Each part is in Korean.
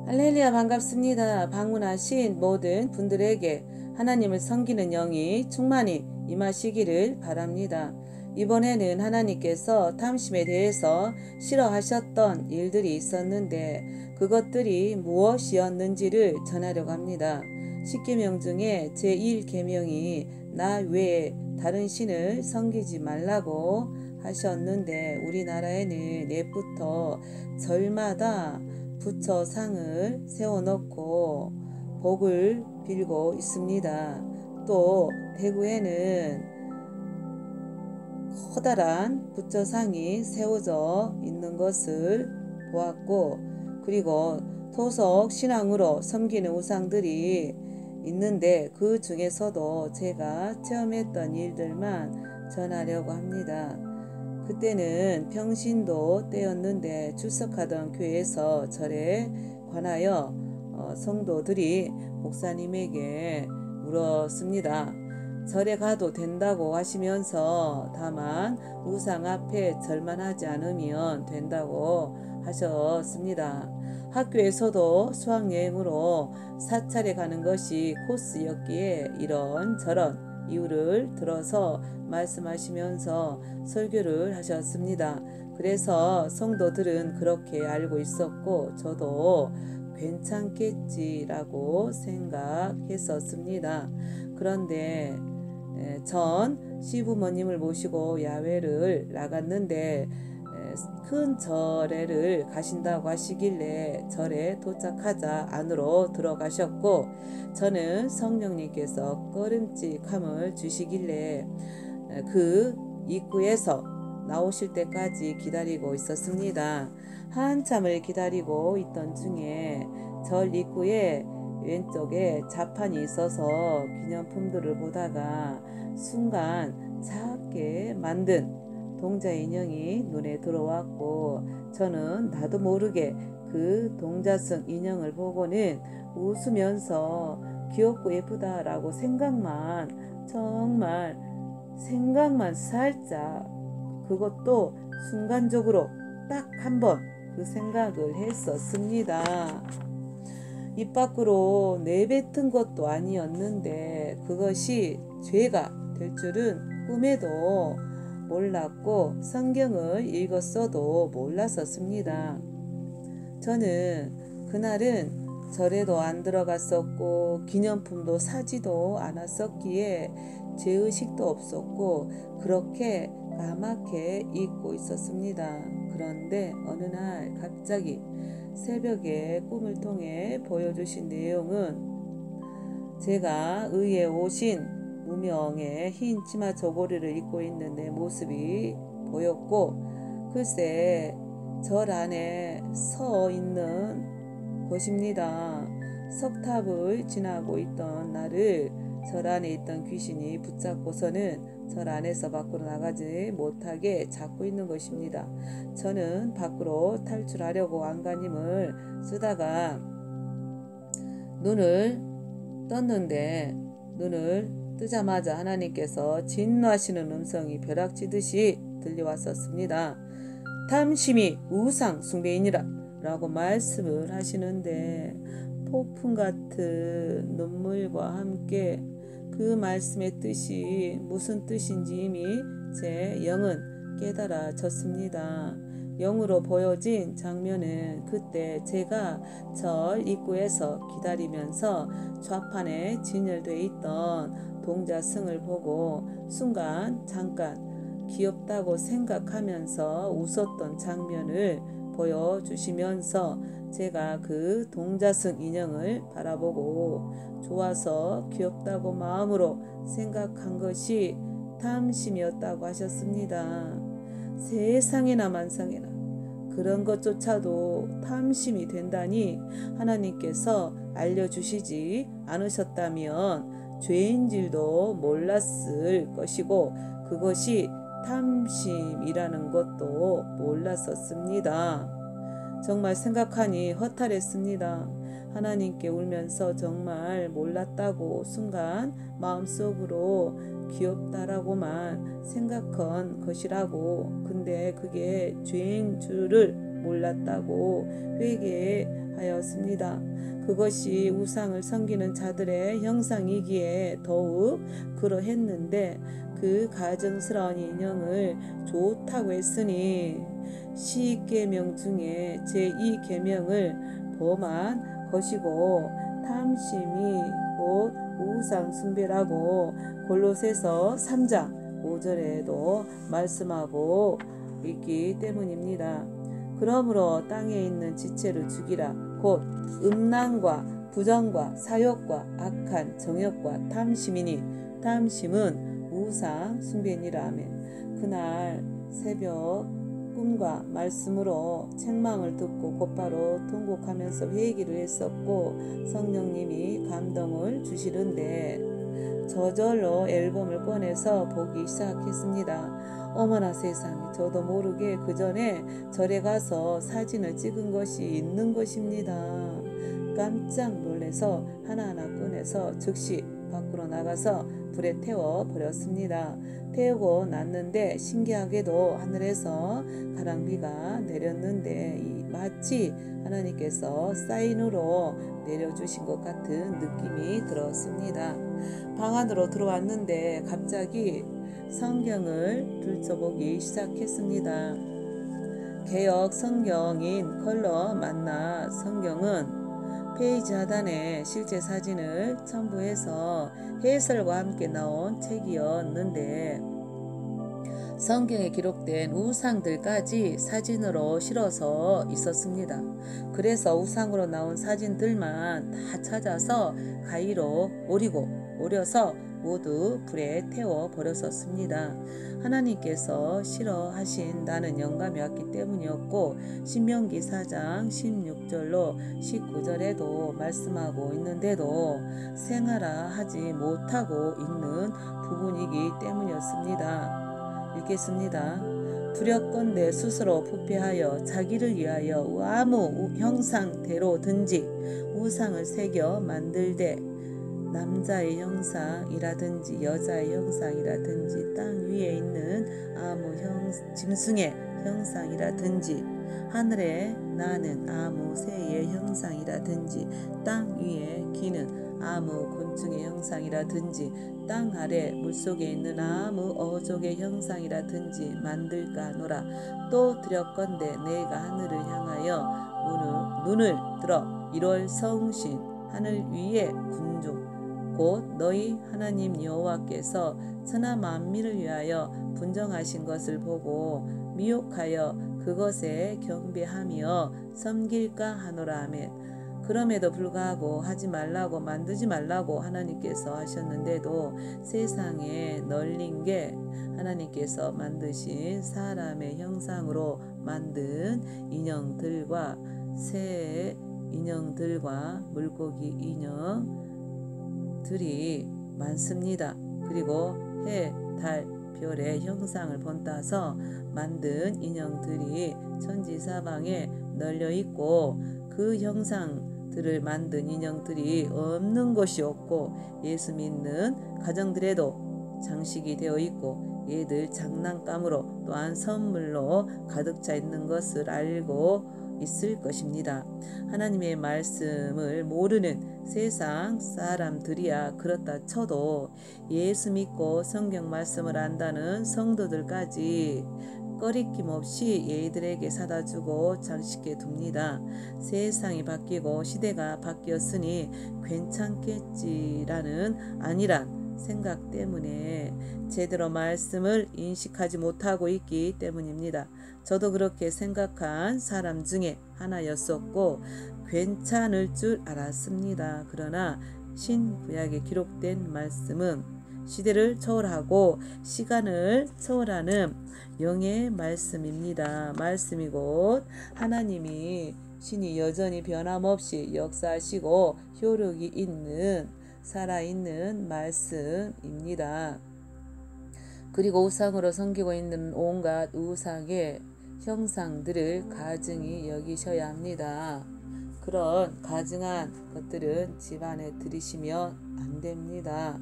할렐루야, 반갑습니다. 방문하신 모든 분들에게 하나님을 섬기는 영이 충만히 임하시기를 바랍니다. 이번에는 하나님께서 탐심에 대해서 싫어하셨던 일들이 있었는데 그것들이 무엇이었는지를 전하려고 합니다. 10계명 중에 제1계명이 나 외에 다른 신을 섬기지 말라고 하셨는데 우리나라에는 옛부터 절마다 부처상을 세워놓고 복을 빌고 있습니다. 또 대구에는 커다란 부처상이 세워져 있는 것을 보았고, 그리고 토속 신앙으로 섬기는 우상들이 있는데 그 중에서도 제가 체험했던 일들만 전하려고 합니다. 그때는 평신도 때였는데 출석하던 교회에서 절에 관하여 성도들이 목사님에게 물었습니다. 절에 가도 된다고 하시면서 다만 우상 앞에 절만 하지 않으면 된다고 하셨습니다. 학교에서도 수학여행으로 사찰에 가는 것이 코스였기에 이런저런 이유를 들어서 말씀하시면서 설교를 하셨습니다. 그래서 성도들은 그렇게 알고 있었고 저도 괜찮겠지라고 생각했었습니다. 그런데 전 시부모님을 모시고 야외를 나갔는데 큰 절에를 가신다고 하시길래 절에 도착하자 안으로 들어가셨고 저는 성령님께서 꺼림칙함을 주시길래 그 입구에서 나오실 때까지 기다리고 있었습니다. 한참을 기다리고 있던 중에 절 입구에 왼쪽에 자판이 있어서 기념품들을 보다가 순간 작게 만든 동자 인형이 눈에 들어왔고 저는 나도 모르게 그 동자성 인형을 보고는 웃으면서 귀엽고 예쁘다라고 정말 생각만 살짝, 그것도 순간적으로 딱 한 번 그 생각을 했었습니다. 입 밖으로 내뱉은 것도 아니었는데 그것이 죄가 될 줄은 꿈에도 몰랐고 성경을 읽었어도 몰랐었습니다. 저는 그날은 절에도 안 들어갔었고 기념품도 사지도 않았었기에 죄의식도 없었고 그렇게 까맣게 잊고 있었습니다. 그런데 어느 날 갑자기 새벽에 꿈을 통해 보여주신 내용은 제가 의에 오신 무명의 흰 치마 저고리를 입고 있는 내 모습이 보였고 글쎄 절 안에 서 있는 것입니다. 석탑을 지나고 있던 나를 절 안에 있던 귀신이 붙잡고서는 절 안에서 밖으로 나가지 못하게 잡고 있는 것입니다. 저는 밖으로 탈출하려고 안간힘을 쓰다가 눈을 떴는데 눈을 뜨자마자 하나님께서 진노하시는 음성이 벼락치듯이 들려왔었습니다. 탐심이 우상 숭배이니라 라고 말씀을 하시는데 폭풍 같은 눈물과 함께 그 말씀의 뜻이 무슨 뜻인지 이미 제 영은 깨달아졌습니다. 영으로 보여진 장면은 그때 제가 절 입구에서 기다리면서 좌판에 진열되어 있던 동자승을 보고 순간 잠깐 귀엽다고 생각하면서 웃었던 장면을 보여주시면서 제가 그 동자승 인형을 바라보고 좋아서 귀엽다고 마음으로 생각한 것이 탐심이었다고 하셨습니다. 세상에나 만상에나 그런 것조차도 탐심이 된다니 하나님께서 알려주시지 않으셨다면 죄인 줄도 몰랐을 것이고 그것이 탐심이라는 것도 몰랐었습니다. 정말 생각하니 허탈했습니다. 하나님께 울면서 정말 몰랐다고 순간 마음속으로 귀엽다라고만 생각한 것이라고, 근데 그게 죄인 줄을 몰랐다고 회개하였습니다. 그것이 우상을 섬기는 자들의 형상이기에 더욱 그러했는데 그 가증스러운 인형을 좋다고 했으니 10계명 중에 제2계명을 범한 것이고 탐심이 곧 우상 숭배라고 골로새서 3장 5절에도 말씀하고 있기 때문입니다. 그러므로 땅에 있는 지체를 죽이라. 곧 음란과 부정과 사욕과 악한 정욕과 탐심이니 탐심은 우상 숭배니라. 아멘. 그날 새벽 꿈과 말씀으로 책망을 듣고 곧바로 통곡하면서 회개를 했었고 성령님이 감동을 주시는데 저절로 앨범을 꺼내서 보기 시작했습니다. 어머나 세상에, 저도 모르게 그 전에 절에 가서 사진을 찍은 것이 있는 것입니다. 깜짝 놀라서 하나하나 꺼내서 즉시 밖으로 나가서 불에 태워 버렸습니다. 태우고 났는데 신기하게도 하늘에서 가랑비가 내렸는데 마치 하나님께서 사인으로 내려주신 것 같은 느낌이 들었습니다. 방 안으로 들어왔는데 갑자기 성경을 들춰보기 시작했습니다. 개역 성경인 컬러 만나 성경은 페이지 하단에 실제 사진을 첨부해서 해설과 함께 나온 책이었는데 성경에 기록된 우상들까지 사진으로 실어서 있었습니다. 그래서 우상으로 나온 사진들만 다 찾아서 가위로 오려서 모두 불에 태워 버렸었습니다. 하나님께서 싫어하신 나는 영감이 왔기 때문이었고 신명기 4장 16절로 19절에도 말씀하고 있는데도 생활하지 못하고 있는 부분이기 때문이었습니다. 읽겠습니다. 두렵건대 스스로 부패하여 자기를 위하여 아무 형상대로든지 우상을 새겨 만들되 남자의 형상이라든지 여자의 형상이라든지 땅 위에 있는 아무 짐승의 형상이라든지 하늘에 나는 아무 새의 형상이라든지 땅 위에 기는 아무 곤충의 형상이라든지 땅 아래 물속에 있는 아무 어족의 형상이라든지 만들까 하노라. 또 두렵건대 내가 하늘을 향하여 눈을 들어 1월 성신 하늘 위에 군중 곧 너희 하나님 여호와께서 천하 만민을 위하여 분정하신 것을 보고 미혹하여 그것에 경배하며 섬길까 하노라. 아멘. 그럼에도 불구하고 하지 말라고 만들지 말라고 하나님께서 하셨는데도 세상에 널린 게 하나님께서 만드신 사람의 형상으로 만든 인형들과 새 인형들과 물고기 인형들이 많습니다. 그리고 해, 달, 별의 형상을 본따서 만든 인형들이 천지사방에 널려 있고 그 형상들을 만든 인형들이 없는 곳이 없고 예수 믿는 가정들에도 장식이 되어 있고 얘들 장난감으로 또한 선물로 가득 차 있는 것을 알고 있을 것입니다. 하나님의 말씀을 모르는 세상 사람들이야 그렇다 쳐도 예수 믿고 성경 말씀을 안다는 성도들까지 꺼리낌 없이 얘들에게 사다 주고 장식해 둡니다. 세상이 바뀌고 시대가 바뀌었으니 괜찮겠지라는 아니란 생각 때문에 제대로 말씀을 인식하지 못하고 있기 때문입니다. 저도 그렇게 생각한 사람 중에 하나였었고 괜찮을 줄 알았습니다. 그러나 신구약에 기록된 말씀은 시대를 초월하고 시간을 초월하는 영의 말씀입니다. 말씀이 곧 하나님이 신이 여전히 변함없이 역사하시고 효력이 있는 살아있는 말씀입니다. 그리고 우상으로 섬기고 있는 온갖 우상의 형상들을 가증히 여기셔야 합니다. 그런 가증한 것들은 집안에 들이시면 안 됩니다.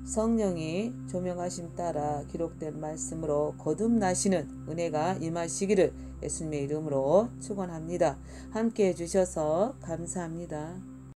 성령이 조명하심 따라 기록된 말씀으로 거듭나시는 은혜가 임하시기를 예수님의 이름으로 축원합니다. 함께 해주셔서 감사합니다.